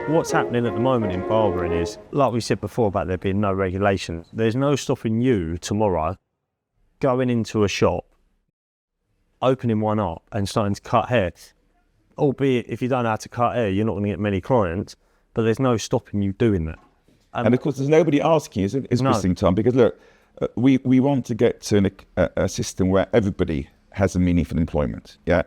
What's happening at the moment in barbering is, like we said before about there being no regulation, there's no stopping you tomorrow going into a shop, opening one up and starting to cut hair. Albeit, if you don't know how to cut hair, you're not going to get many clients, but there's no stopping you doing that. And of course, there's nobody asking you. It's interesting, Tom, because look, we want to get to a system where everybody has a meaningful employment. Yeah,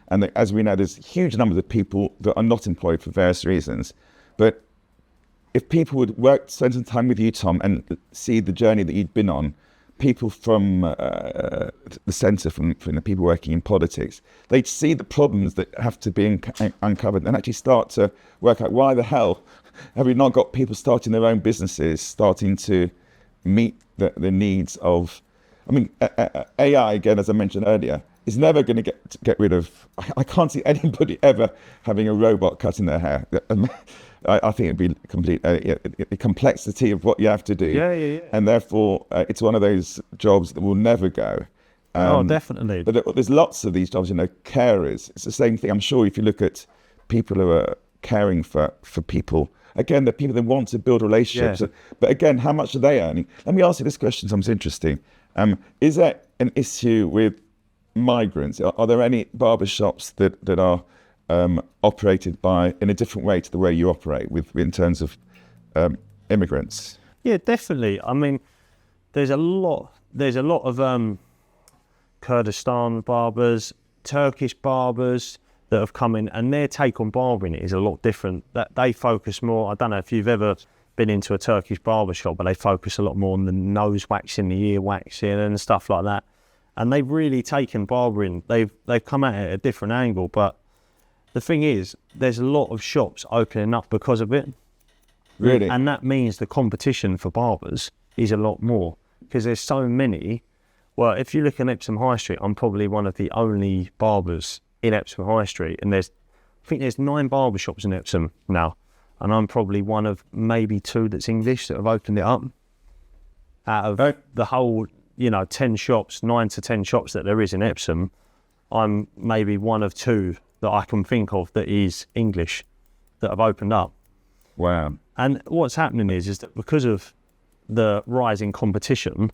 and as we know, there's huge numbers of people that are not employed for various reasons. But if people would spend some time with you, Tom, and see the journey that you'd been on, people from the centre, from the people working in politics, they'd see the problems that have to be uncovered and actually start to work out why the hell have we not got people starting their own businesses, starting to meet the needs of, I mean, AI, again, as I mentioned earlier, is never going to get rid of, I can't see anybody ever having a robot cutting their hair. I think it'd be complete the complexity of what you have to do. Yeah. And therefore, it's one of those jobs that will never go. Definitely. But there's lots of these jobs, carers. It's the same thing. I'm sure if you look at people who are caring for people, again, they're people that want to build relationships. Yeah. But again, how much are they earning? Let me ask you this question, Tom, it's interesting. Is there an issue with migrants? Are there any barbershops that are operated in a different way to the way you operate in terms of immigrants? Yeah, definitely. I mean, there's a lot of Kurdistan barbers, Turkish barbers that have come in, and their take on barbering is a lot different. That they focus more, I don't know if you've ever been into a Turkish barber shop, but they focus a lot more on the nose waxing, the ear waxing and stuff like that. And they've really taken barbering, they've come at it at a different angle. But the thing is, there's a lot of shops opening up because of it. Really? And that means the competition for barbers is a lot more, because there's so many. Well, if you look in Epsom High Street, I'm probably one of the only barbers in Epsom High Street, and I think there's 9 barber shops in Epsom now, and I'm probably one of maybe 2 that's English that have opened it up. Out of the whole, 10 shops, 9 to 10 shops that there is in Epsom, I'm maybe one of 2 that I can think of that is English that have opened up. Wow. And what's happening is that because of the rising competition,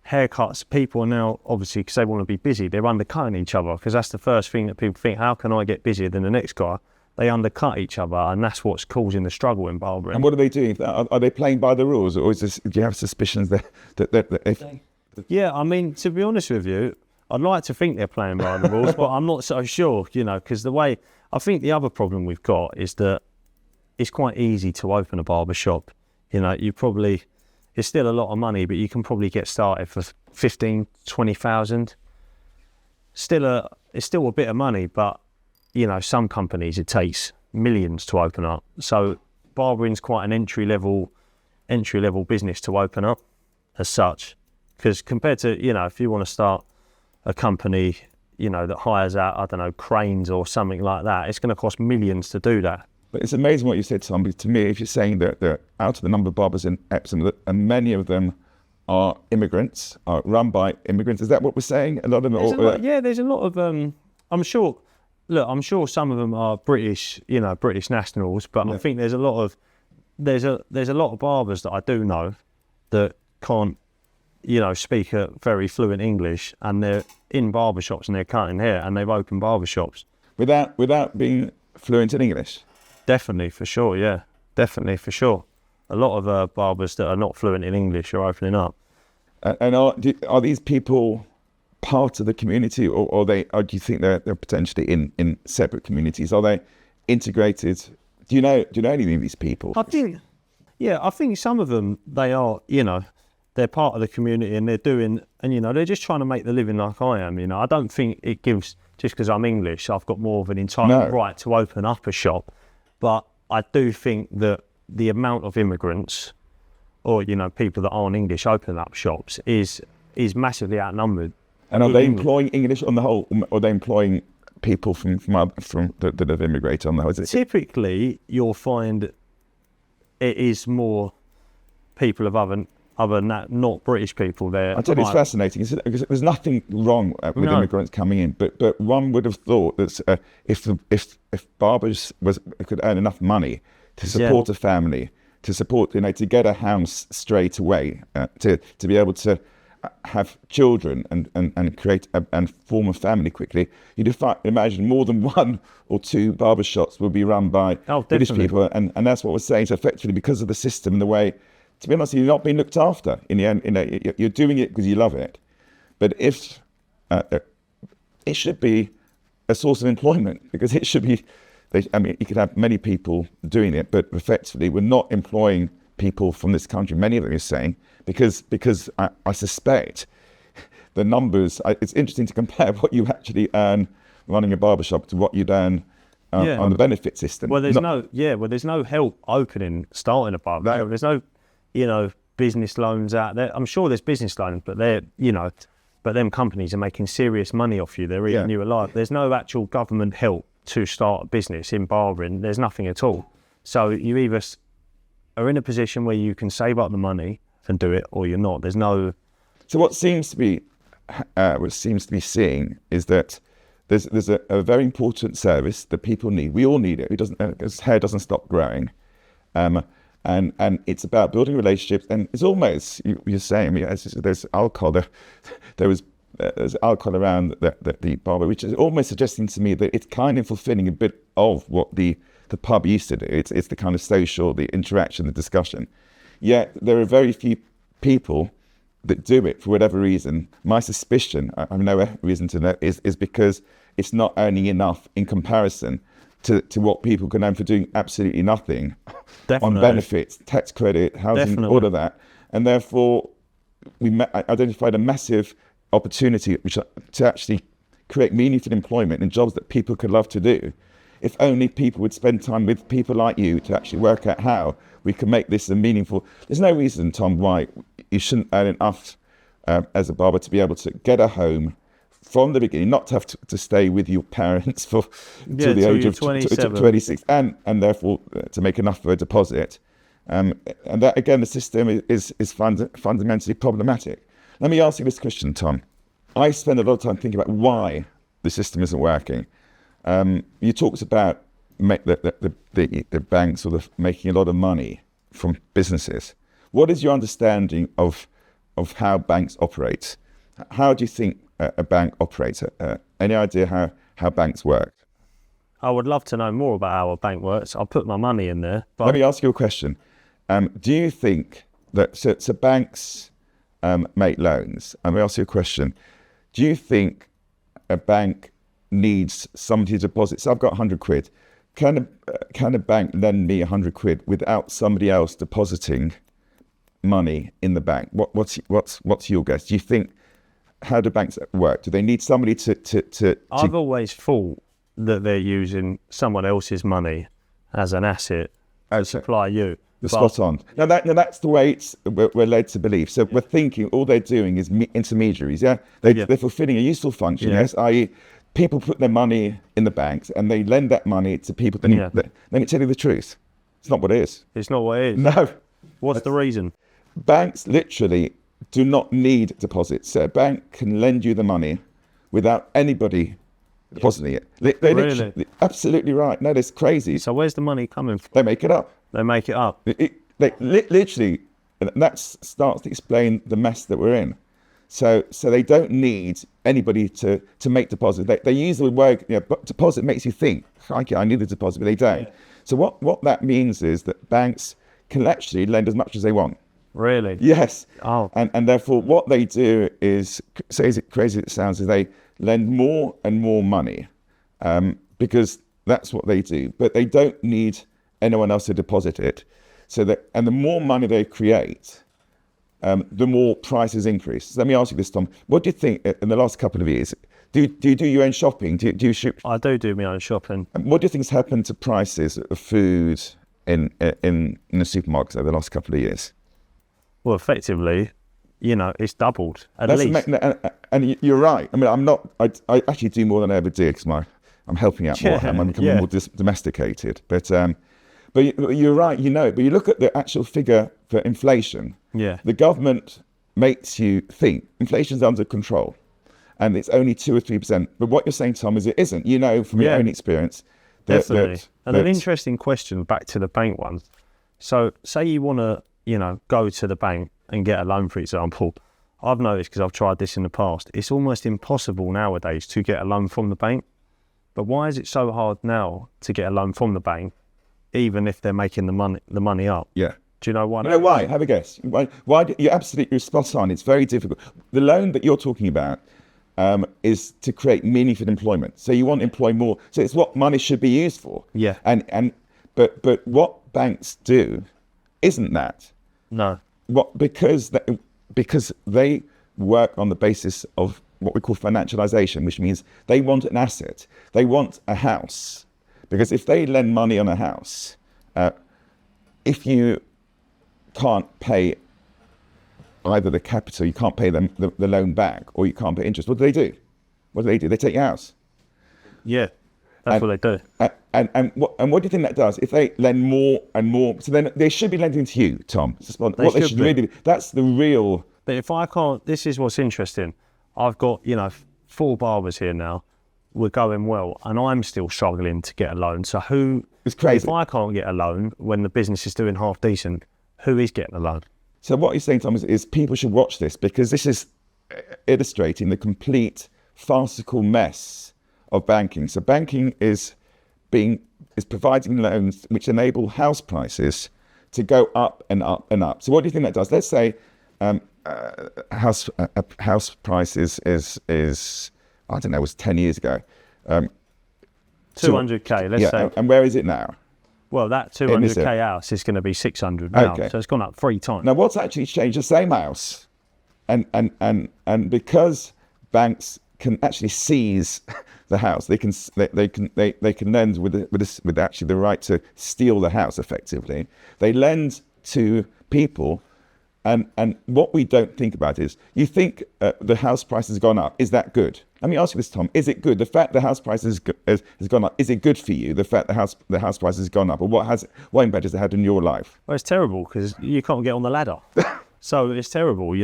haircuts, people are now, obviously, because they want to be busy, they're undercutting each other, because that's the first thing that people think, how can I get busier than the next guy? They undercut each other, and that's what's causing the struggle in barbering. And what are they doing? Are they playing by the rules, or do you have suspicions that if... Yeah, I mean, to be honest with you, I'd like to think they're playing by the rules, but I'm not so sure, because I think the other problem we've got is that it's quite easy to open a barber shop. It's still a lot of money, but you can probably get started for 15, 20,000. It's still a bit of money, but some companies it takes millions to open up. So barbering's quite an entry level business to open up as such. Because compared to, if you want to start a company, that hires out, I don't know, cranes or something like that, it's going to cost millions to do that. But it's amazing what you said, Tom. To me, if you're saying that out of the number of barbers in Epsom, and many of them are immigrants, are run by immigrants, is that what we're saying? A lot of them. There's a lot of. I'm sure some of them are British, British nationals, but I think there's a lot of barbers that I do know that can't, speak a very fluent English, and they're in barbershops and they're cutting hair, and they've opened barbershops without being fluent in English. Definitely, for sure, yeah. Definitely, for sure. A lot of barbers that are not fluent in English are opening up. And are these people part of the community, or do you think they're potentially in separate communities? Are they integrated? Do you know any of these people? I think some of them, they are, they're part of the community, and they're doing, and they're just trying to make the living like I am. I don't think it gives, just because I'm English, I've got more of an entitled right to open up a shop. But I do think that the amount of immigrants, or people that aren't English opening up shops, is massively outnumbered. And are they employing English on the whole, or are they employing people from that have immigrated on the whole? Typically, you'll find it is more people of other not British people there. I tell you, it's fascinating. Because there's nothing wrong with immigrants coming in, but one would have thought that if barbers could earn enough money to support a family, to support, to get a house straight away, to be able to have children and create and form a family quickly, you'd imagine more than one or two barber shops would be run by British people, and that's what we're saying. So effectively, because of the system and the way, to be honest, you're not being looked after in the end. You're doing it because you love it, but if it should be a source of employment, because it should be. You could have many people doing it, but effectively, we're not employing people from this country. Many of them are saying because I suspect the numbers. It's interesting to compare what you actually earn running a barbershop to what you'd earn on the benefit system. Well, there's no help starting a barbershop. No. There's no, business loans out there. I'm sure there's business loans, but but them companies are making serious money off you. They're eating you alive. There's no actual government help to start a business in barbering. There's nothing at all. So you either are in a position where you can save up the money and do it, or you're not. There's no. So what seems to be seeing is that there's a very important service that people need. We all need it. It doesn't, because hair doesn't stop growing, and it's about building relationships. And it's almost you're saying. There's alcohol. There's alcohol around the barber, which is almost suggesting to me that it's kind of fulfilling a bit of what the pub used to do. It's the kind of social, the interaction, the discussion. Yet there are very few people that do it for whatever reason. My suspicion, I have no reason to know, is because it's not earning enough in comparison to what people can earn for doing absolutely nothing on benefits, tax credit, housing, all of that. And therefore, we identified a massive opportunity to actually create meaningful employment and jobs that people could love to do. If only people would spend time with people like you to actually work out how we can make this a meaningful. There's no reason, Tom, why you shouldn't earn enough as a barber to be able to get a home from the beginning, not to have to stay with your parents till the age of 26, and therefore to make enough for a deposit. And that again, the system is fundamentally problematic. Let me ask you this question, Tom. I spend a lot of time thinking about why the system isn't working. You talked about the banks sort of making a lot of money from businesses. What is your understanding of how banks operate? How do you think a bank operates? Any idea how banks work? I would love to know more about how a bank works. I'll put my money in there. But let me ask you a question. Do you think that so banks make loans? Let me ask you a question. Do you think a bank needs somebody to deposit? So I've got 100 quid. Can a bank lend me 100 quid without somebody else depositing money in the bank? What's your guess? Do you think, how do banks work? Do they need somebody to I've always thought that they're using someone else's money as an asset to supply you. Spot on. Now that's the way we're led to believe. So we're thinking all they're doing is intermediaries. Yeah, they're fulfilling a useful function. Yes, i.e., people put their money in the banks and they lend that money to people. Let me tell you the truth. It's not what it is. It's not what it is. No. What's the reason? Banks literally do not need deposits. So a bank can lend you the money without anybody depositing it. They really? Absolutely right. No, that's crazy. So where's the money coming from? They make it up. They make it up. They literally, and that starts to explain the mess that we're in. So they don't need anybody to make deposit. They use the word, but deposit makes you think, I need a deposit, but they don't. Yeah. So what that means is that banks can actually lend as much as they want. Really? Yes. Oh. And therefore what they do is, say as crazy as it sounds, is they lend more and more money because that's what they do. But they don't need anyone else to deposit it. And the more money they create, the more prices increase. So let me ask you this, Tom. What do you think in the last couple of years? Do you do your own shopping? Do you shop? I do my own shopping. What do you think has happened to prices of food in the supermarkets over the last couple of years? Well, effectively, it's doubled at least. And you're right. I mean, I actually do more than I ever did because I'm helping out more. I'm becoming more domesticated. But But you're right, you know. But you look at the actual figure for inflation. Yeah. The government makes you think inflation's under control, and it's only 2 or 3%. But what you're saying, Tom, is it isn't. You know from your own experience. Definitely. And an interesting question back to the bank one. So, say you want to, go to the bank and get a loan, for example. I've noticed, because I've tried this in the past, it's almost impossible nowadays to get a loan from the bank. But why is it so hard now to get a loan from the bank, even if they're making the money up? Yeah. Do you know why? No, why? Have a guess. Why? You're absolutely spot on. It's very difficult. The loan that you're talking about is to create meaningful employment. So you want to employ more. So it's what money should be used for. Yeah. But what banks do isn't that. No. Because they work on the basis of what we call financialization, which means they want an asset. They want a house. Because if they lend money on a house, if you can't pay either the capital, you can't pay them the loan back, or you can't pay interest, what do? They take your house. Yeah, that's what they do. And what do you think that does? If they lend more and more, so then they should be lending to you, Tom. They should really be. That's the real. But if I can't, this is what's interesting. I've got 4 barbers here now. We're going well, and I'm still struggling to get a loan. So It's crazy. If I can't get a loan when the business is doing half decent, who is getting a loan? So what you're saying, Tom, is people should watch this, because this is illustrating the complete farcical mess of banking. So banking is providing loans which enable house prices to go up and up and up. So what do you think that does? Let's say house price is I don't know, it was 10 years ago. 200k, let's say. And where is it now? Well, that 200k house is going to be 600 now, Okay. so it's gone up 3 times. Now, what's actually changed? The same house, and because banks can actually seize the house, they can lend with actually the right to steal the house effectively. They lend to people. And what we don't think about is, you think the house price has gone up. Is that good? Let me ask you this, Tom. Is it good? The fact the house price has gone up, is it good for you? The fact the house price has gone up, or what impact has it had in your life? Well, it's terrible, because you can't get on the ladder. So it's terrible,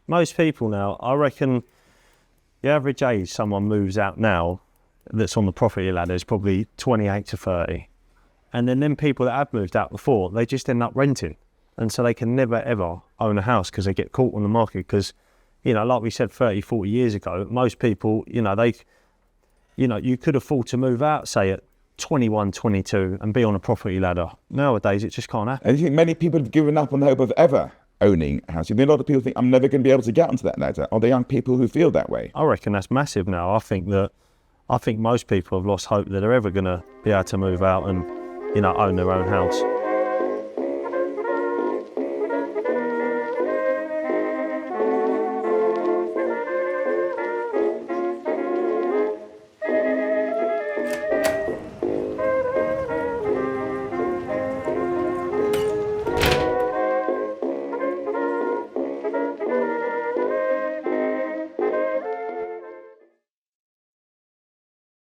most people now, I reckon the average age someone moves out now that's on the property ladder is probably 28 to 30. And then people that have moved out before, they just end up renting. And so they can never, ever own a house, because they get caught on the market. Because, like we said 30, 40 years ago, most people, you could afford to move out, say, at 21, 22 and be on a property ladder. Nowadays, it just can't happen. And you think many people have given up on the hope of ever owning a house? You think a lot of people think, I'm never going to be able to get onto that ladder? Are there young people who feel that way? I reckon that's massive now. I think most people have lost hope that they're ever going to be able to move out and, own their own house.